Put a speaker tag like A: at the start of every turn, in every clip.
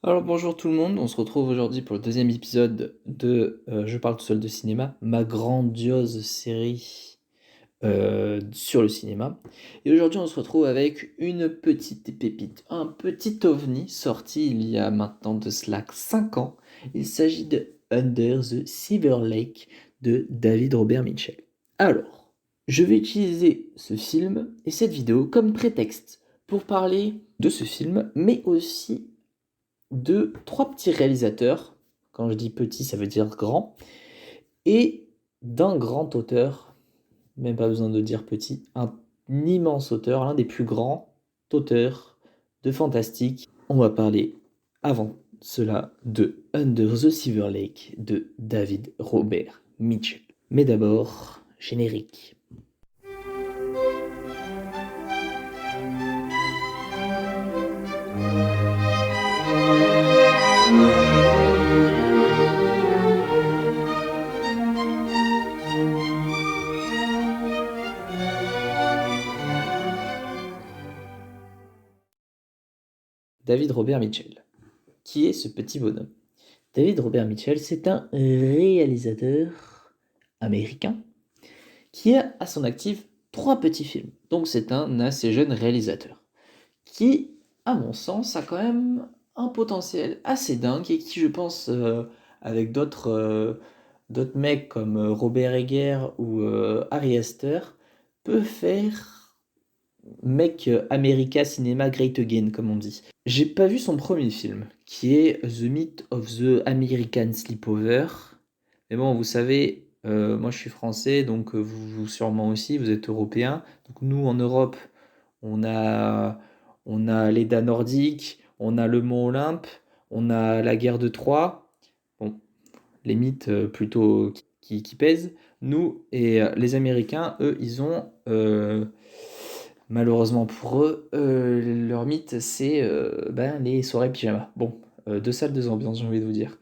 A: Alors bonjour tout le monde, on se retrouve aujourd'hui pour le deuxième épisode de Je parle tout seul de cinéma, ma grandiose série sur le cinéma. Et aujourd'hui on se retrouve avec une petite pépite, un petit ovni sorti il y a maintenant de cela 5 ans. Il s'agit de Under the Silver Lake de David Robert Mitchell. Alors, je vais utiliser ce film et cette vidéo comme prétexte pour parler de ce film, mais aussi de trois petits réalisateurs. Quand je dis petit, ça veut dire grand. Et d'un grand auteur, même pas besoin de dire petit, un immense auteur, l'un des plus grands auteurs de fantastique. On va parler avant cela de Under the Silver Lake de David Robert Mitchell. Mais d'abord, générique. David Robert Mitchell. Qui est ce petit bonhomme? David Robert Mitchell, c'est un réalisateur américain qui a à son actif trois petits films. Donc c'est un assez jeune réalisateur qui, à mon sens, a quand même un potentiel assez dingue et qui, je pense, avec d'autres mecs comme Robert Eggers ou Ari Aster, peut faire mec America Cinema Great Again, comme on dit. J'ai pas vu son premier film, qui est The Myth of the American Sleepover. Mais bon, vous savez, moi je suis français, donc vous sûrement aussi, vous êtes européens. Donc nous en Europe, on a, on a l'Edda nordique, on a le mont Olympe, on a la guerre de Troie. Bon, les mythes plutôt qui pèsent. Nous et les Américains, eux, ils ont, malheureusement pour eux, leur mythe, c'est ben, les soirées pyjama. Bon, deux salles, deux ambiances, j'ai envie de vous dire.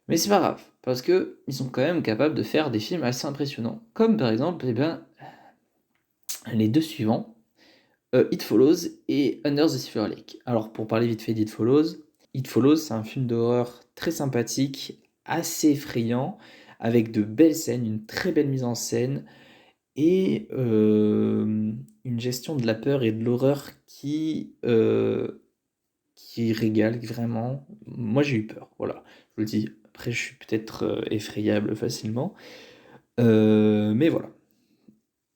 A: Mais c'est pas grave, parce que ils sont quand même capables de faire des films assez impressionnants. Comme par exemple, eh ben, les deux suivants, It Follows et Under the Silver Lake. Alors pour parler vite fait d'It Follows, It Follows c'est un film d'horreur très sympathique, assez effrayant, avec de belles scènes, une très belle mise en scène et une gestion de la peur et de l'horreur qui régale vraiment. Moi j'ai eu peur, voilà, je vous le dis. Après je suis peut-être effrayable facilement, mais voilà.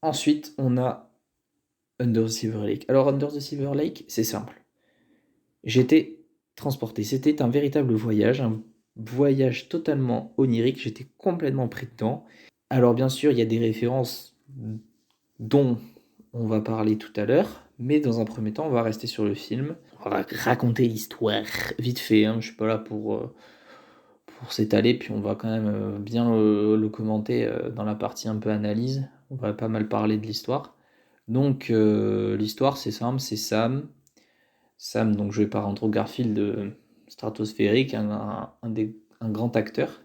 A: Ensuite on a Under the Silver Lake. Alors Under the Silver Lake, c'est simple. J'étais transporté. C'était un véritable voyage, un voyage totalement onirique. J'étais complètement pris dedans. Alors bien sûr, il y a des références dont on va parler tout à l'heure, mais dans un premier temps, on va rester sur le film. On va raconter l'histoire vite fait, hein. Je suis pas là pour s'étaler, puis on va quand même bien le commenter dans la partie un peu analyse. On va pas mal parler de l'histoire. Donc l'histoire, c'est simple, c'est Sam. Sam, donc joué par Andrew Garfield, stratosphérique, un grand acteur,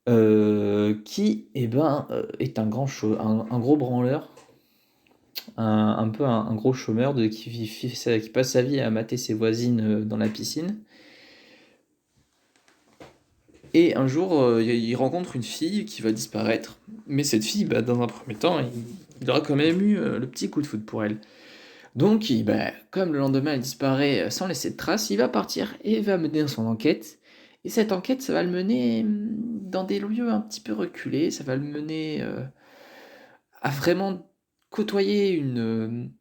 A: qui eh ben, est un gros branleur, un peu un gros chômeur qui passe sa vie à mater ses voisines dans la piscine. Et un jour, il rencontre une fille qui va disparaître. Mais cette fille, bah, dans un premier temps, il aura quand même eu le petit coup de foudre pour elle. Donc, bah, comme le lendemain elle disparaît sans laisser de traces, il va partir et va mener son enquête. Et cette enquête, ça va le mener dans des lieux un petit peu reculés, ça va le mener à vraiment côtoyer une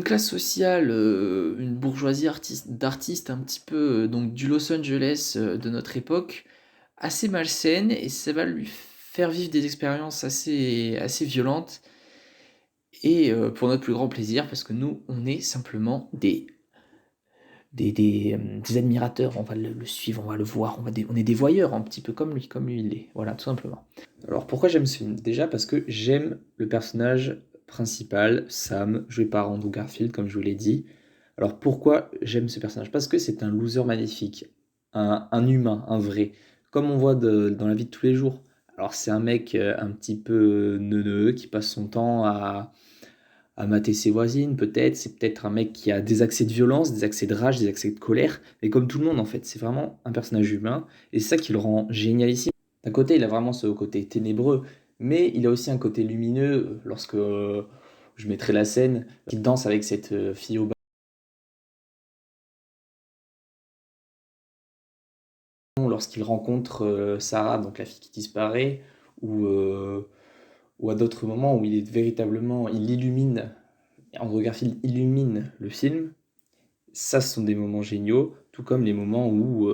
A: classe sociale, une bourgeoisie d'artistes un petit peu donc du Los Angeles de notre époque, assez malsaine, et ça va lui faire vivre des expériences assez violentes et pour notre plus grand plaisir, parce que nous, on est simplement des admirateurs, on va le suivre, on va le voir, on est des voyeurs, un petit peu comme lui il est, voilà, tout simplement. Alors pourquoi j'aime ce film? Déjà parce que j'aime le personnage principal, Sam, joué par Andrew Garfield, comme je vous l'ai dit. Alors pourquoi j'aime ce personnage? Parce que c'est un loser magnifique, un humain, un vrai, comme on voit dans la vie de tous les jours. Alors c'est un mec un petit peu neuneux qui passe son temps à mater ses voisines, peut-être. C'est peut-être un mec qui a des accès de violence, des accès de rage, des accès de colère. Mais comme tout le monde, en fait, c'est vraiment un personnage humain. Et c'est ça qui le rend génial ici. D'un côté, il a vraiment ce côté ténébreux, mais il a aussi un côté lumineux. Lorsque je mettrai la scène, il danse avec cette fille au ballon, lorsqu'il rencontre Sarah, donc la fille qui disparaît, ou, euh, ou à d'autres moments où il est véritablement, il illumine, Andrew Garfield illumine le film. Ça, ce sont des moments géniaux, tout comme les moments où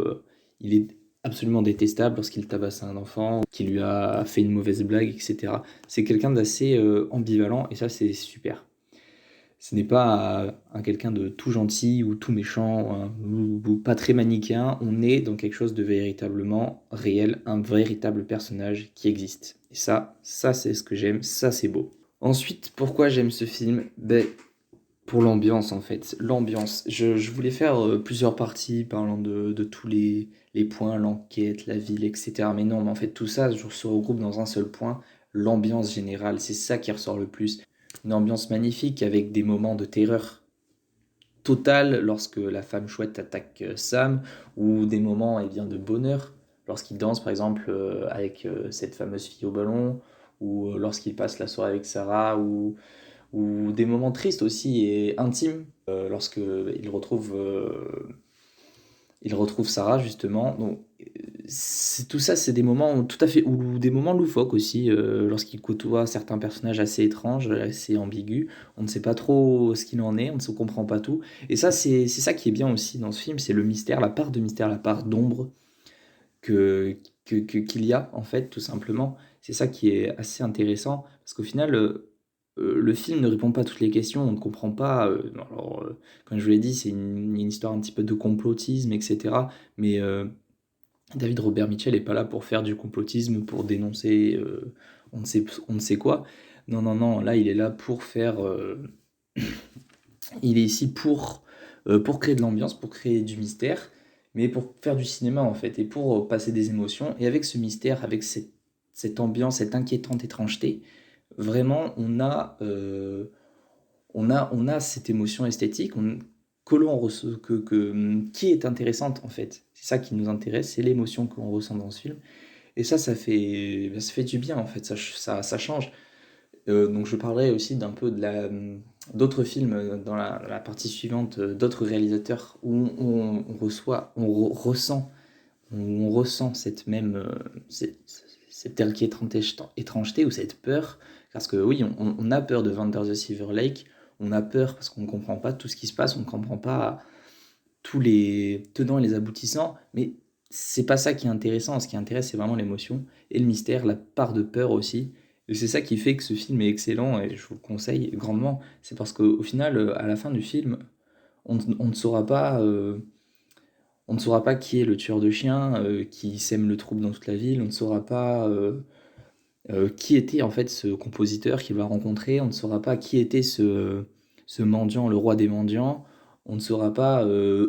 A: il est absolument détestable lorsqu'il tabasse un enfant, qui lui a fait une mauvaise blague, etc. C'est quelqu'un d'assez ambivalent et ça, c'est super. Ce n'est pas un quelqu'un de tout gentil ou tout méchant ou pas très manichéen. On est dans quelque chose de véritablement réel, un véritable personnage qui existe. Et ça c'est ce que j'aime, ça c'est beau. Ensuite, pourquoi j'aime ce film? Ben, pour l'ambiance en fait. L'ambiance. Je voulais faire plusieurs parties parlant de tous les points, l'enquête, la ville, etc. Mais non, mais en fait tout ça se regroupe dans un seul point, l'ambiance générale. C'est ça qui ressort le plus. Une ambiance magnifique avec des moments de terreur totale lorsque la femme chouette attaque Sam, ou des moments eh bien, de bonheur lorsqu'il danse par exemple avec cette fameuse fille au ballon, ou lorsqu'il passe la soirée avec Sarah, ou des moments tristes aussi et intimes lorsque il retrouve Sarah justement. Donc tout ça, c'est des moments tout à fait ou des moments loufoques aussi lorsqu'il côtoie certains personnages assez étranges, assez ambigus. On ne sait pas trop ce qu'il en est, on ne se comprend pas tout. Et ça, c'est ça qui est bien aussi dans ce film, c'est le mystère, la part de mystère, la part d'ombre que, qu'il y a, en fait, tout simplement. C'est ça qui est assez intéressant, parce qu'au final, le film ne répond pas à toutes les questions, on ne comprend pas. Alors, comme je vous l'ai dit, c'est une histoire un petit peu de complotisme, etc. Mais David Robert Mitchell n'est pas là pour faire du complotisme, pour dénoncer on ne sait quoi. Non, non, non, là, il est là pour faire. Il est ici pour créer de l'ambiance, pour créer du mystère, mais pour faire du cinéma en fait, et pour passer des émotions. Et avec ce mystère, avec cette ambiance, cette inquiétante étrangeté, vraiment, on a cette émotion esthétique que l'on ressent, qui est intéressante en fait. C'est ça qui nous intéresse, c'est l'émotion que l'on ressent dans ce film. Et ça fait du bien en fait, ça change. Donc je parlerai aussi d'un peu d'autres films dans la partie suivante, d'autres réalisateurs où on ressent cette même cette étrangeté ou cette peur. Parce que oui, on a peur de Vander the Silver Lake, on a peur parce qu'on ne comprend pas tout ce qui se passe, on ne comprend pas tous les tenants et les aboutissants, mais c'est pas ça qui est intéressant. Ce qui intéresse, c'est vraiment l'émotion et le mystère, la part de peur aussi. Et c'est ça qui fait que ce film est excellent et je vous le conseille grandement. C'est parce qu'au final, à la fin du film, on ne saura pas, on ne saura pas qui est le tueur de chiens qui sème le trouble dans toute la ville. On ne saura pas qui était en fait ce compositeur qu'il va rencontrer. On ne saura pas qui était ce mendiant, le roi des mendiants. On ne saura pas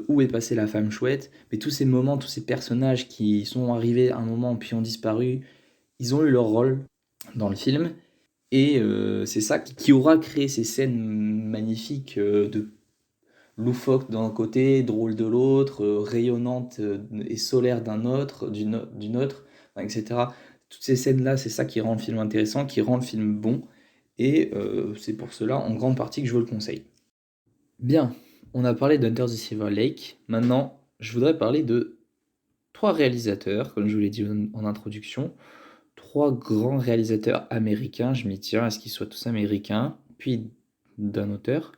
A: où est passée la femme chouette. Mais tous ces moments, tous ces personnages qui sont arrivés à un moment puis ont disparu, ils ont eu leur rôle dans le film. Et c'est ça qui aura créé ces scènes magnifiques de loufoque d'un côté, drôle de l'autre, rayonnante et solaire d'une autre, enfin, etc. Toutes ces scènes-là, c'est ça qui rend le film intéressant, qui rend le film bon, et c'est pour cela, en grande partie, que je vous le conseille. Bien, on a parlé d'Under the Silver Lake. Maintenant, je voudrais parler de trois réalisateurs, comme je vous l'ai dit en introduction, trois grands réalisateurs américains. Je m'y tiens à ce qu'ils soient tous américains, puis d'un auteur.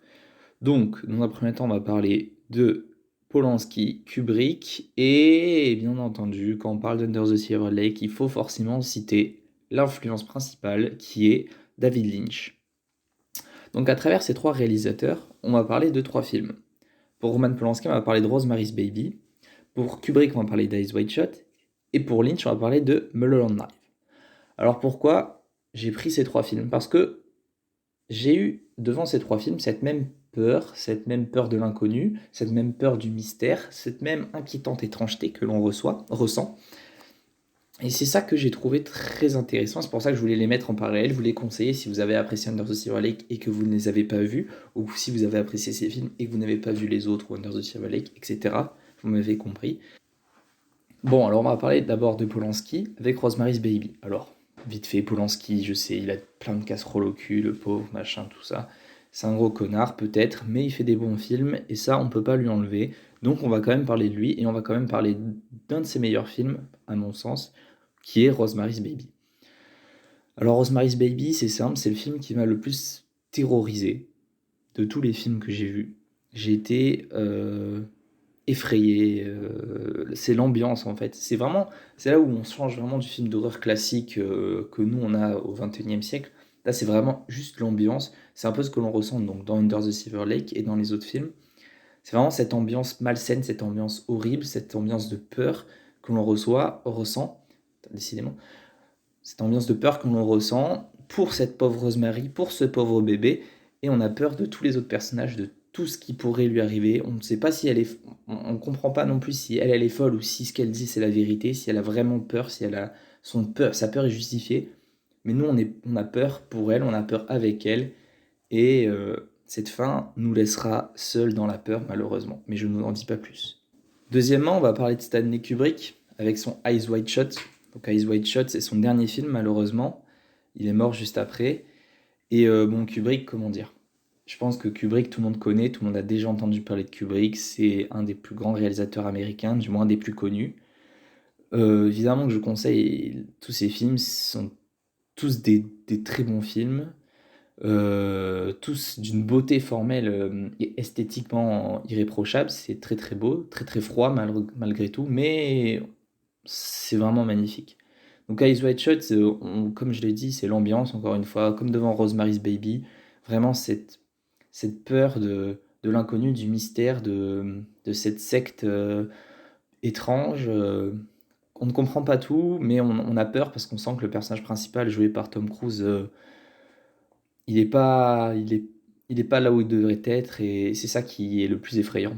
A: Donc, dans un premier temps, on va parler de Polanski, Kubrick, et bien entendu, quand on parle d'Under the Silver Lake, il faut forcément citer l'influence principale qui est David Lynch. Donc, à travers ces trois réalisateurs, on va parler de trois films. Pour Roman Polanski, on va parler de Rosemary's Baby. Pour Kubrick, on va parler d'Eyes Wide Shut. Et pour Lynch, on va parler de Mulholland Drive. Alors pourquoi j'ai pris ces trois films? Parce que j'ai eu devant ces trois films cette même peur de l'inconnu, cette même peur du mystère, cette même inquiétante étrangeté que l'on ressent. Et c'est ça que j'ai trouvé très intéressant. C'est pour ça que je voulais les mettre en parallèle. Je voulais conseiller si vous avez apprécié Under the Silver Lake et que vous ne les avez pas vus, ou si vous avez apprécié ces films et que vous n'avez pas vu les autres, ou Under the Silver Lake, etc. Vous m'avez compris. Bon, alors on va parler d'abord de Polanski avec Rosemary's Baby. Alors, vite fait, Polanski, je sais, il a plein de casseroles au cul, le pauvre, machin, tout ça. C'est un gros connard, peut-être, mais il fait des bons films, et ça, on peut pas lui enlever. Donc on va quand même parler de lui, et on va quand même parler d'un de ses meilleurs films, à mon sens, qui est Rosemary's Baby. Alors Rosemary's Baby, c'est simple, c'est le film qui m'a le plus terrorisé de tous les films que j'ai vus. J'ai été effrayé, c'est l'ambiance en fait. C'est là où on change vraiment du film d'horreur classique que nous on a au XXIe siècle. Là, c'est vraiment juste l'ambiance. C'est un peu ce que l'on ressent donc dans Under the Silver Lake et dans les autres films. C'est vraiment cette ambiance malsaine, cette ambiance horrible, cette ambiance de peur que l'on ressent, décidément, cette ambiance de peur que l'on ressent pour cette pauvre Rosemary, pour ce pauvre bébé, et on a peur de tous les autres personnages, de tout ce qui pourrait lui arriver. On ne sait pas si elle est, on ne comprend pas non plus si elle est folle ou si ce qu'elle dit c'est la vérité, si elle a vraiment peur, si elle a sa peur est justifiée. Mais nous on a peur pour elle, on a peur avec elle, et cette fin nous laissera seuls dans la peur malheureusement. Mais je ne vous en dis pas plus. Deuxièmement, on va parler de Stanley Kubrick avec son Eyes Wide Shut. Donc Eyes Wide Shut, c'est son dernier film malheureusement. Il est mort juste après. Et bon, Kubrick, comment dire? Je pense que Kubrick, tout le monde connaît, tout le monde a déjà entendu parler de Kubrick. C'est un des plus grands réalisateurs américains, du moins des plus connus. Évidemment que je conseille tous ces films, ce sont tous des très bons films, tous d'une beauté formelle et esthétiquement irréprochable. C'est très très beau, très très froid malgré tout, mais c'est vraiment magnifique. Donc Eyes Wide Shut, comme je l'ai dit, c'est l'ambiance, encore une fois, comme devant Rosemary's Baby. Vraiment cette peur de l'inconnu, du mystère, de cette secte étrange. On ne comprend pas tout, mais on a peur parce qu'on sent que le personnage principal, joué par Tom Cruise, il est pas, il est pas là où il devrait être, et c'est ça qui est le plus effrayant.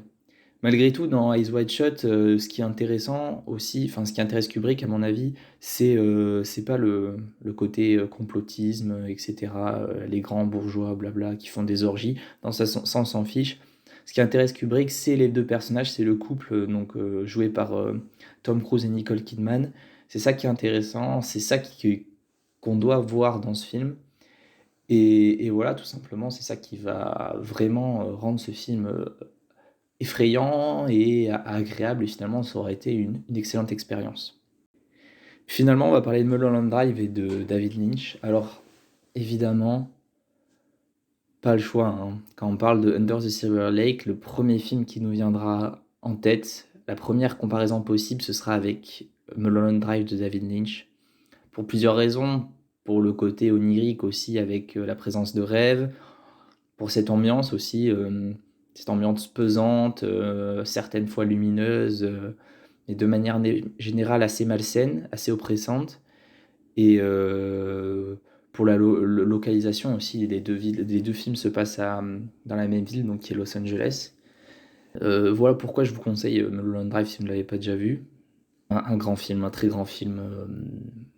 A: Malgré tout, dans Eyes Wide Shut, ce qui est intéressant aussi, enfin ce qui intéresse Kubrick à mon avis, c'est pas le côté complotisme, etc., les grands bourgeois, blabla, qui font des orgies. Dans ça, on s'en fiche. Ce qui intéresse Kubrick, c'est les deux personnages, c'est le couple joué par Tom Cruise et Nicole Kidman. C'est ça qui est intéressant, c'est ça qu'on doit voir dans ce film. Et voilà, tout simplement, c'est ça qui va vraiment rendre ce film effrayant et agréable, et finalement, ça aurait été une excellente expérience. Finalement, on va parler de Mulholland Drive et de David Lynch. Alors, évidemment, pas le choix, hein. Quand on parle de Under the Silver Lake, le premier film qui nous viendra en tête, la première comparaison possible, ce sera avec Mulholland Drive de David Lynch. Pour plusieurs raisons. Pour le côté onirique aussi, avec la présence de rêves. Pour cette ambiance aussi, cette ambiance pesante, certaines fois lumineuse, et de manière générale assez malsaine, assez oppressante. Et pour la localisation aussi, les deux films se passent dans la même ville, donc qui est Los Angeles. Voilà pourquoi je vous conseille Mulholland Drive si vous ne l'avez pas déjà vu. Un grand film, un très grand film,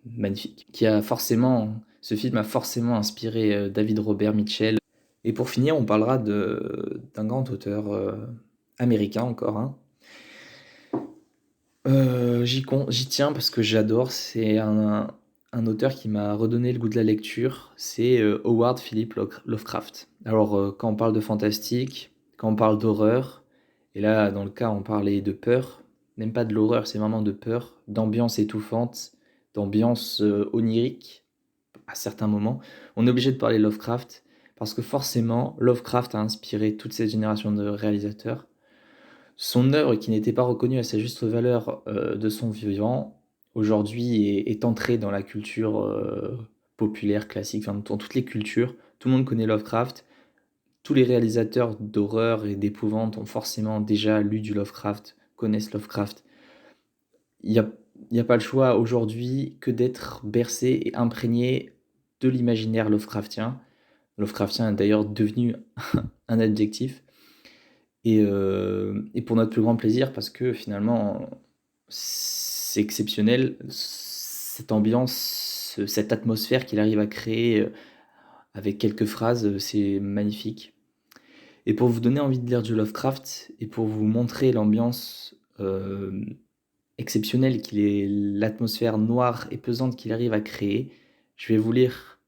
A: magnifique. Ce film a forcément inspiré David Robert Mitchell. Et pour finir, on parlera d'un grand auteur américain encore, hein. J'y tiens parce que j'adore. C'est un auteur qui m'a redonné le goût de la lecture. C'est Howard Philip Lovecraft. Alors, quand on parle de fantastique, quand on parle d'horreur, et là, dans le cas, on parlait de peur, même pas de l'horreur, c'est vraiment de peur, d'ambiance étouffante, d'ambiance onirique à certains moments, on est obligé de parler Lovecraft parce que forcément, Lovecraft a inspiré toute cette génération de réalisateurs. Son œuvre, qui n'était pas reconnue à sa juste valeur de son vivant, aujourd'hui est entrée dans la culture populaire, classique, enfin, dans toutes les cultures. Tout le monde connaît Lovecraft. Tous les réalisateurs d'horreur et d'épouvante ont forcément déjà lu du Lovecraft, connaissent Lovecraft. Il n'y a, il y a pas le choix aujourd'hui que d'être bercé et imprégné de l'imaginaire Lovecraftien. Lovecraftien est d'ailleurs devenu un adjectif. Et pour notre plus grand plaisir, parce que finalement, c'est exceptionnel. cette ambiance, cette atmosphère qu'il arrive à créer, avec quelques phrases, c'est magnifique. Et pour vous donner envie de lire du Lovecraft et pour vous montrer l'ambiance, exceptionnelle qu'il est l'atmosphère noire et pesante qu'il arrive à créer, je vais vous lire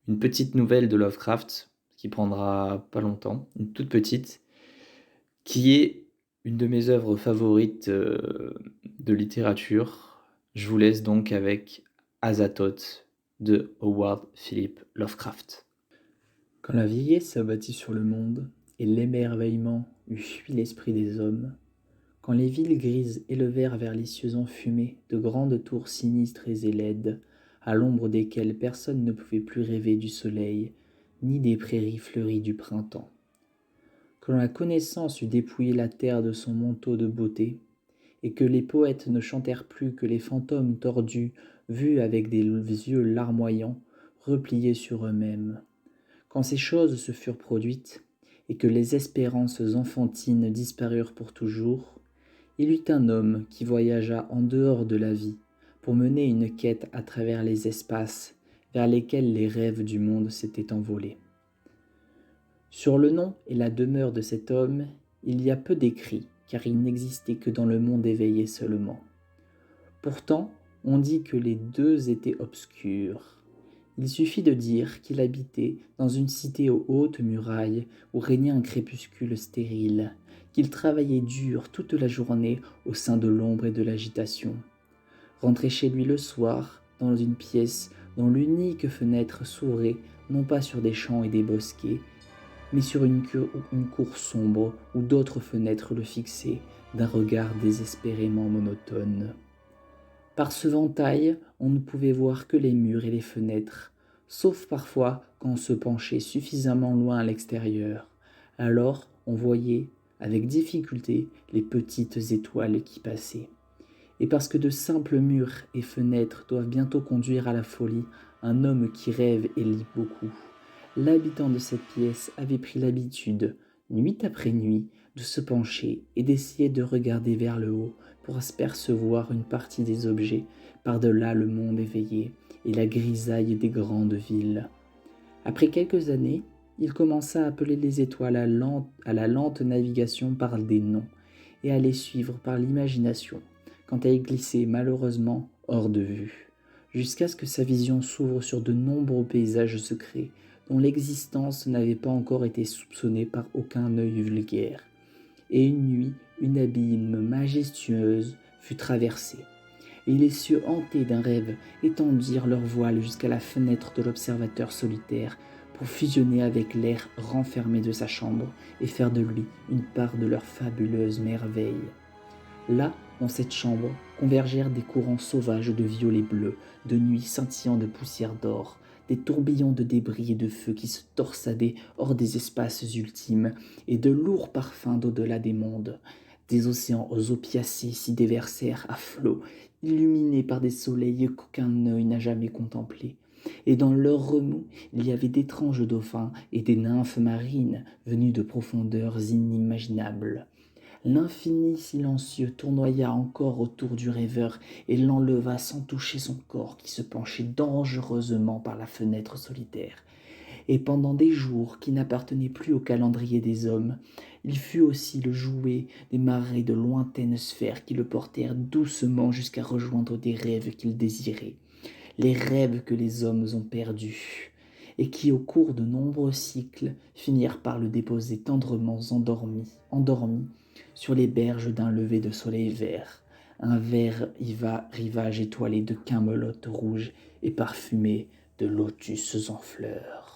A: une petite nouvelle de Lovecraft, qui prendra pas longtemps, une toute petite, qui est une de mes œuvres favorites, de littérature. Je vous laisse donc avec Azathoth de Howard Philip Lovecraft. Quand la vieillesse s'abattit sur le monde et l'émerveillement eut fui l'esprit des hommes, quand les villes grises élevèrent vers les cieux enfumés de grandes tours sinistres et laides, à l'ombre desquelles personne ne pouvait plus rêver du soleil, ni des prairies fleuries du printemps. Quand la connaissance eut dépouillé la terre de son manteau de beauté, et que les poètes ne chantèrent plus que les fantômes tordus, vus avec des yeux larmoyants, repliés sur eux-mêmes. Quand ces choses se furent produites, et que les espérances enfantines disparurent pour toujours, il y eut un homme qui voyagea en dehors de la vie pour mener une quête à travers les espaces vers lesquels les rêves du monde s'étaient envolés. Sur le nom et la demeure de cet homme, il y a peu d'écrits, car il n'existait que dans le monde éveillé seulement. Pourtant, on dit que les deux étaient obscurs. Il suffit de dire qu'il habitait dans une cité aux hautes murailles où régnait un crépuscule stérile, qu'il travaillait dur toute la journée au sein de l'ombre et de l'agitation. Rentrait chez lui le soir, dans une pièce dont l'unique fenêtre s'ouvrait non pas sur des champs et des bosquets, mais sur une cour sombre où d'autres fenêtres le fixaient d'un regard désespérément monotone. Par ce ventail, on ne pouvait voir que les murs et les fenêtres, sauf parfois quand on se penchait suffisamment loin à l'extérieur. Alors on voyait, avec difficulté, les petites étoiles qui passaient. Et parce que de simples murs et fenêtres doivent bientôt conduire à la folie un homme qui rêve et lit beaucoup, l'habitant de cette pièce avait pris l'habitude, nuit après nuit, de se pencher et d'essayer de regarder vers le haut pour apercevoir une partie des objets par-delà le monde éveillé et la grisaille des grandes villes. Après quelques années, il commença à appeler les étoiles à la lente navigation par des noms et à les suivre par l'imagination, quand elles glissaient malheureusement hors de vue, jusqu'à ce que sa vision s'ouvre sur de nombreux paysages secrets dont l'existence n'avait pas encore été soupçonnée par aucun œil vulgaire. Et une nuit, une abîme majestueuse fut traversée, et les cieux hantés d'un rêve étendirent leurs voiles jusqu'à la fenêtre de l'observateur solitaire pour fusionner avec l'air renfermé de sa chambre et faire de lui une part de leurs fabuleuses merveilles. Là, dans cette chambre, convergèrent des courants sauvages de violet bleu, de nuit scintillant de poussière d'or, des tourbillons de débris et de feu qui se torsadaient hors des espaces ultimes, et de lourds parfums d'au-delà des mondes. Des océans aux opiacés s'y déversèrent à flots, illuminés par des soleils qu'aucun œil n'a jamais contemplés. Et dans leurs remous, il y avait d'étranges dauphins et des nymphes marines venues de profondeurs inimaginables. L'infini silencieux tournoya encore autour du rêveur et l'enleva sans toucher son corps qui se penchait dangereusement par la fenêtre solitaire. Et pendant des jours qui n'appartenaient plus au calendrier des hommes, il fut aussi le jouet des marées de lointaines sphères qui le portèrent doucement jusqu'à rejoindre des rêves qu'il désirait, les rêves que les hommes ont perdus, et qui, au cours de nombreux cycles, finirent par le déposer tendrement endormi sur les berges d'un lever de soleil vert, un vert rivage étoilé de camelotes rouges et parfumé de lotus en fleurs.